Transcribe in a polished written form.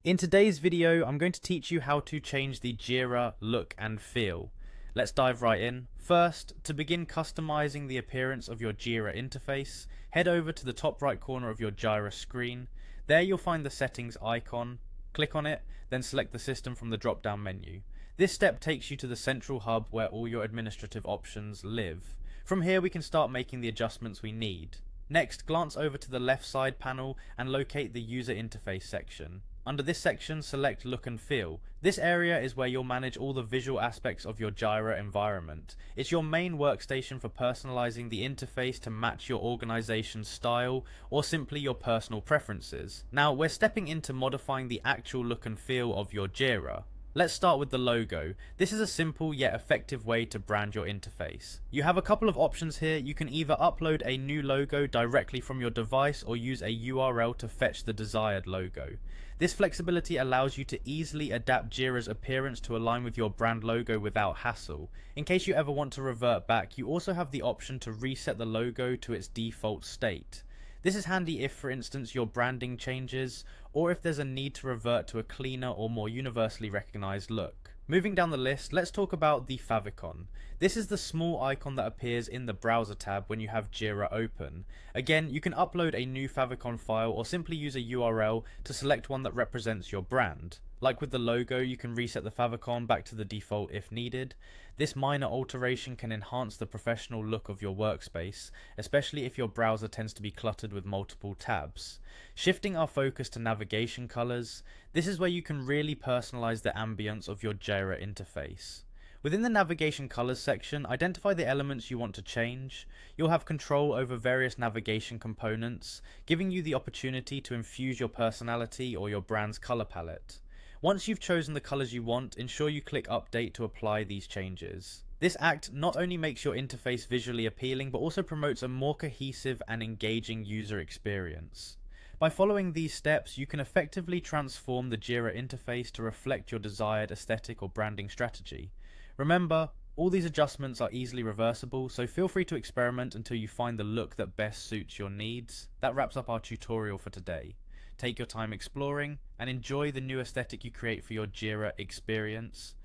In today's video, I'm going to teach you how to change the Jira look and feel. Let's dive right in. First, to begin customizing the appearance of your Jira interface, head over to the top right corner of your Jira screen. There you'll find the settings icon. Click on it, then select the system from the drop-down menu. This step takes you to the central hub where all your administrative options live. From here we can start making the adjustments we need. Next, glance over to the left side panel and locate the user interface section. Under this section, select Look and Feel. This area is where you'll manage all the visual aspects of your Jira environment. It's your main workstation for personalizing the interface to match your organization's style or simply your personal preferences. Now, we're stepping into modifying the actual look and feel of your Jira. Let's start with the logo. This is a simple yet effective way to brand your interface. You have a couple of options here. You can either upload a new logo directly from your device or use a URL to fetch the desired logo. This flexibility allows you to easily adapt Jira's appearance to align with your brand logo without hassle. In case you ever want to revert back, you also have the option to reset the logo to its default state. This is handy if, for instance, your branding changes, or if there's a need to revert to a cleaner or more universally recognized look. Moving down the list, let's talk about the favicon. This is the small icon that appears in the browser tab when you have Jira open. Again, you can upload a new favicon file or simply use a URL to select one that represents your brand. Like with the logo, you can reset the favicon back to the default if needed. This minor alteration can enhance the professional look of your workspace, especially if your browser tends to be cluttered with multiple tabs. Shifting our focus to navigation colors, this is where you can really personalize the ambience of your Jira interface. Within the navigation colors section, identify the elements you want to change. You'll have control over various navigation components, giving you the opportunity to infuse your personality or your brand's color palette. Once you've chosen the colors you want, ensure you click Update to apply these changes. This act not only makes your interface visually appealing, but also promotes a more cohesive and engaging user experience. By following these steps, you can effectively transform the Jira interface to reflect your desired aesthetic or branding strategy. Remember, all these adjustments are easily reversible, so feel free to experiment until you find the look that best suits your needs. That wraps up our tutorial for today. Take your time exploring and enjoy the new aesthetic you create for your Jira experience.